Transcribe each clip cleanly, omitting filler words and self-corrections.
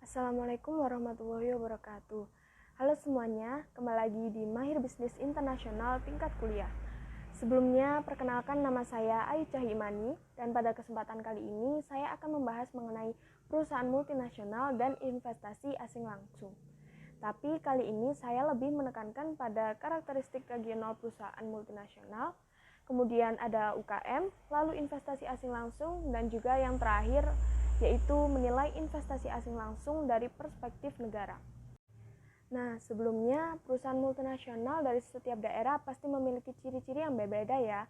Assalamualaikum warahmatullahi wabarakatuh. Halo semuanya, kembali lagi di Mahir Bisnis Internasional tingkat kuliah. Sebelumnya, perkenalkan nama saya Ayu Cahimani, dan pada kesempatan kali ini saya akan membahas mengenai perusahaan multinasional dan investasi asing langsung. Tapi kali ini saya lebih menekankan pada karakteristik regional perusahaan multinasional, kemudian ada UKM, lalu investasi asing langsung, dan juga yang terakhir yaitu menilai investasi asing langsung dari perspektif negara. Nah, sebelumnya perusahaan multinasional dari setiap daerah pasti memiliki ciri-ciri yang berbeda ya.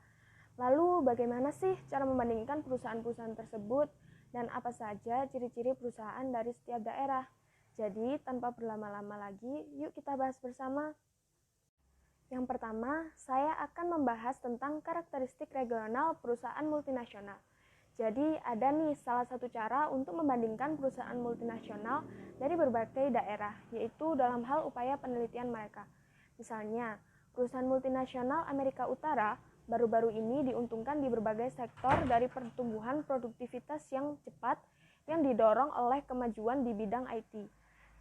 Lalu bagaimana sih cara membandingkan perusahaan-perusahaan tersebut dan apa saja ciri-ciri perusahaan dari setiap daerah? Jadi, tanpa berlama-lama lagi, yuk kita bahas bersama. Yang pertama, saya akan membahas tentang karakteristik regional perusahaan multinasional. Jadi, ada nih salah satu cara untuk membandingkan perusahaan multinasional dari berbagai daerah, yaitu dalam hal upaya penelitian mereka. Misalnya, perusahaan multinasional Amerika Utara baru-baru ini diuntungkan di berbagai sektor dari pertumbuhan produktivitas yang cepat yang didorong oleh kemajuan di bidang IT.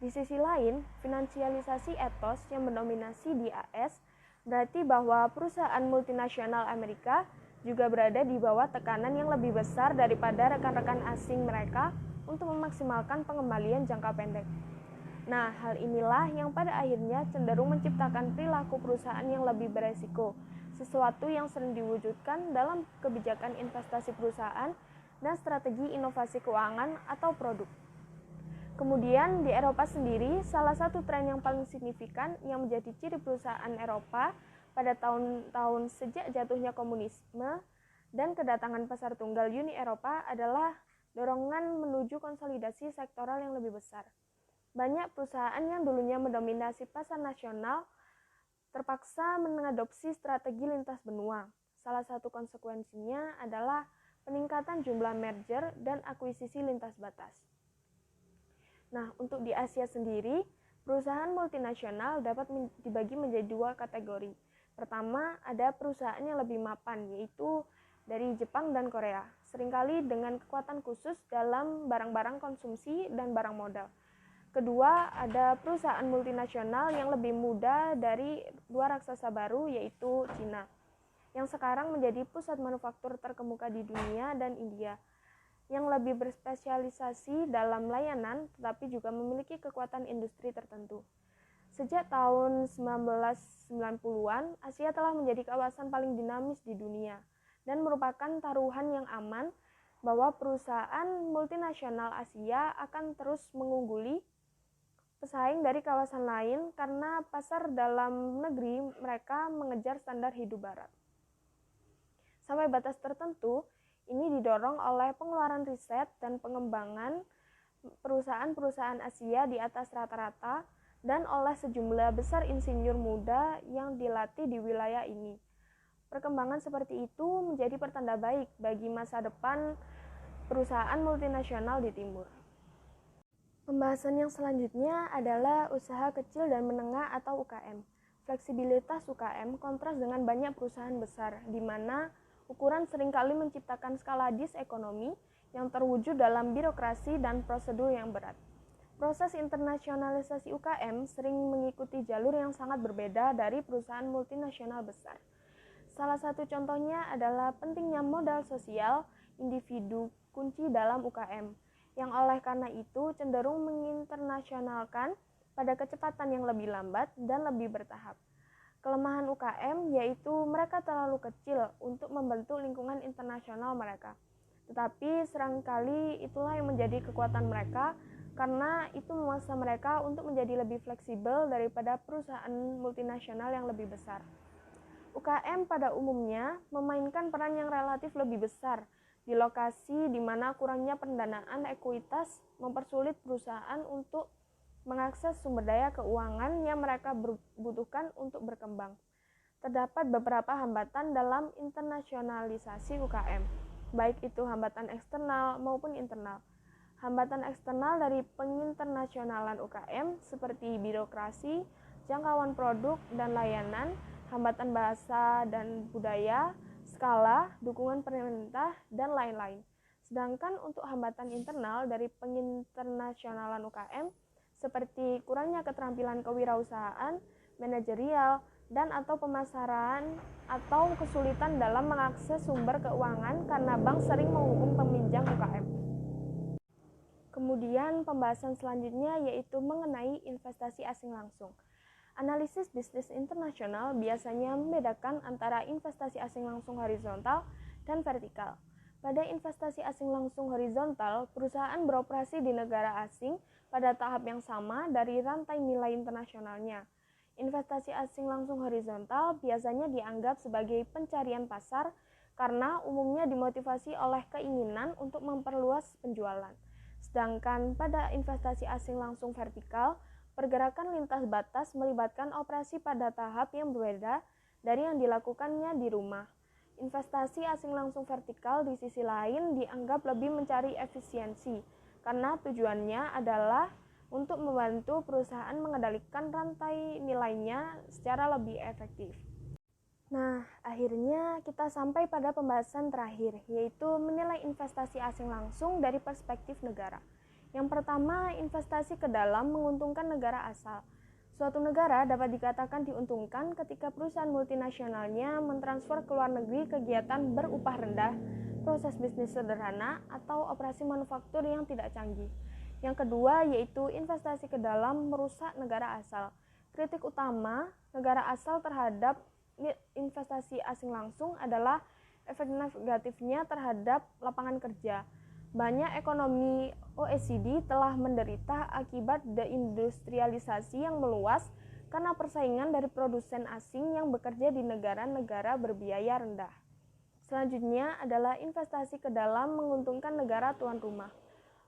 Di sisi lain, finansialisasi etos yang mendominasi di AS berarti bahwa perusahaan multinasional Amerika juga berada di bawah tekanan yang lebih besar daripada rekan-rekan asing mereka untuk memaksimalkan pengembalian jangka pendek. Nah, hal inilah yang pada akhirnya cenderung menciptakan perilaku perusahaan yang lebih beresiko, sesuatu yang sering diwujudkan dalam kebijakan investasi perusahaan dan strategi inovasi keuangan atau produk. Kemudian di Eropa sendiri, salah satu tren yang paling signifikan yang menjadi ciri perusahaan Eropa pada tahun-tahun sejak jatuhnya komunisme dan kedatangan pasar tunggal Uni Eropa adalah dorongan menuju konsolidasi sektoral yang lebih besar. Banyak perusahaan yang dulunya mendominasi pasar nasional terpaksa mengadopsi strategi lintas benua. Salah satu konsekuensinya adalah peningkatan jumlah merger dan akuisisi lintas batas. Nah, untuk di Asia sendiri, perusahaan multinasional dapat dibagi menjadi dua kategori. Pertama, ada perusahaan yang lebih mapan, yaitu dari Jepang dan Korea, seringkali dengan kekuatan khusus dalam barang-barang konsumsi dan barang modal. Kedua, ada perusahaan multinasional yang lebih muda dari dua raksasa baru, yaitu Cina, yang sekarang menjadi pusat manufaktur terkemuka di dunia, dan India, yang lebih berspesialisasi dalam layanan tetapi juga memiliki kekuatan industri tertentu. Sejak tahun 1990-an, Asia telah menjadi kawasan paling dinamis di dunia dan merupakan taruhan yang aman bahwa perusahaan multinasional Asia akan terus mengungguli pesaing dari kawasan lain karena pasar dalam negeri mereka mengejar standar hidup barat. Sampai batas tertentu, ini didorong oleh pengeluaran riset dan pengembangan perusahaan-perusahaan Asia di atas rata-rata dan oleh sejumlah besar insinyur muda yang dilatih di wilayah ini. Perkembangan seperti itu menjadi pertanda baik bagi masa depan perusahaan multinasional di timur. Pembahasan yang selanjutnya adalah usaha kecil dan menengah atau UKM. Fleksibilitas UKM kontras dengan banyak perusahaan besar, di mana ukuran seringkali menciptakan skala disekonomi yang terwujud dalam birokrasi dan prosedur yang berat. Proses internasionalisasi UKM sering mengikuti jalur yang sangat berbeda dari perusahaan multinasional besar. Salah satu contohnya adalah pentingnya modal sosial individu kunci dalam UKM, yang oleh karena itu cenderung menginternasionalkan pada kecepatan yang lebih lambat dan lebih bertahap. Kelemahan UKM yaitu mereka terlalu kecil untuk membentuk lingkungan internasional mereka. Tetapi seringkali itulah yang menjadi kekuatan mereka, karena itu memaksa mereka untuk menjadi lebih fleksibel daripada perusahaan multinasional yang lebih besar. UKM pada umumnya memainkan peran yang relatif lebih besar di lokasi di mana kurangnya pendanaan ekuitas mempersulit perusahaan untuk mengakses sumber daya keuangan yang mereka butuhkan untuk berkembang. Terdapat beberapa hambatan dalam internasionalisasi UKM, baik itu hambatan eksternal maupun internal. Hambatan eksternal dari penginternasionalan UKM seperti birokrasi, jangkauan produk dan layanan, hambatan bahasa dan budaya, skala, dukungan pemerintah, dan lain-lain. Sedangkan untuk hambatan internal dari penginternasionalan UKM, seperti kurangnya keterampilan kewirausahaan, manajerial, dan atau pemasaran, atau kesulitan dalam mengakses sumber keuangan karena bank sering menghukum peminjam UKM. Kemudian pembahasan selanjutnya yaitu mengenai investasi asing langsung. Analisis bisnis internasional biasanya membedakan antara investasi asing langsung horizontal dan vertikal. Pada investasi asing langsung horizontal, perusahaan beroperasi di negara asing pada tahap yang sama dari rantai nilai internasionalnya. Investasi asing langsung horizontal biasanya dianggap sebagai pencarian pasar karena umumnya dimotivasi oleh keinginan untuk memperluas penjualan. Sedangkan pada investasi asing langsung vertikal, pergerakan lintas batas melibatkan operasi pada tahap yang berbeda dari yang dilakukannya di rumah. Investasi asing langsung vertikal di sisi lain dianggap lebih mencari efisiensi karena tujuannya adalah untuk membantu perusahaan mengendalikan rantai nilainya secara lebih efektif. Nah, akhirnya kita sampai pada pembahasan terakhir, yaitu menilai investasi asing langsung dari perspektif negara. Yang pertama, investasi ke dalam menguntungkan negara asal. Suatu negara dapat dikatakan diuntungkan ketika perusahaan multinasionalnya mentransfer ke luar negeri kegiatan berupah rendah, proses bisnis sederhana, atau operasi manufaktur yang tidak canggih. Yang kedua, yaitu investasi ke dalam merusak negara asal. Kritik utama negara asal terhadap investasi asing langsung adalah efek negatifnya terhadap lapangan kerja. Banyak ekonomi OECD telah menderita akibat deindustrialisasi yang meluas karena persaingan dari produsen asing yang bekerja di negara-negara berbiaya rendah. Selanjutnya adalah investasi ke dalam menguntungkan negara tuan rumah.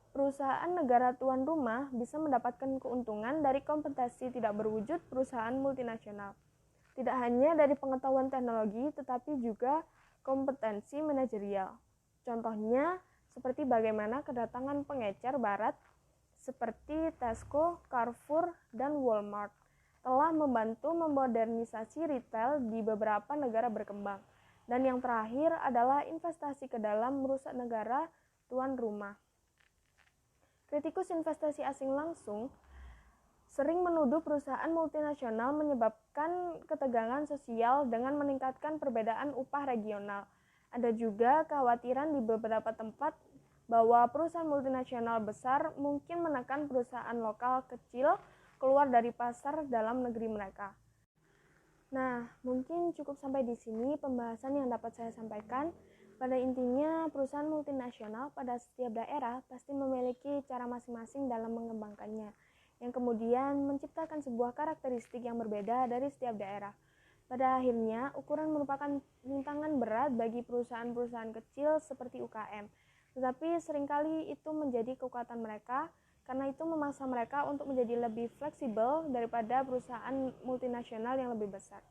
Perusahaan negara tuan rumah bisa mendapatkan keuntungan dari kompetisi tidak berwujud perusahaan multinasional. Tidak hanya dari pengetahuan teknologi, tetapi juga kompetensi manajerial. Contohnya, seperti bagaimana kedatangan pengecer barat, seperti Tesco, Carrefour, dan Walmart, telah membantu memodernisasi retail di beberapa negara berkembang. Dan yang terakhir adalah investasi ke dalam merusak negara tuan rumah. Kritikus investasi asing langsung sering menuduh perusahaan multinasional menyebabkan ketegangan sosial dengan meningkatkan perbedaan upah regional. Ada juga kekhawatiran di beberapa tempat bahwa perusahaan multinasional besar mungkin menekan perusahaan lokal kecil keluar dari pasar dalam negeri mereka. Nah, mungkin cukup sampai di sini pembahasan yang dapat saya sampaikan. Pada intinya, perusahaan multinasional pada setiap daerah pasti memiliki cara masing-masing dalam mengembangkannya, yang kemudian menciptakan sebuah karakteristik yang berbeda dari setiap daerah. Pada akhirnya, ukuran merupakan rintangan berat bagi perusahaan-perusahaan kecil seperti UKM, tetapi seringkali itu menjadi kekuatan mereka, karena itu memaksa mereka untuk menjadi lebih fleksibel daripada perusahaan multinasional yang lebih besar.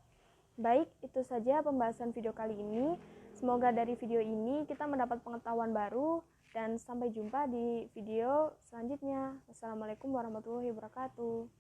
Baik, itu saja pembahasan video kali ini. Semoga dari video ini kita mendapat pengetahuan baru, dan sampai jumpa di video selanjutnya. Wassalamualaikum warahmatullahi wabarakatuh.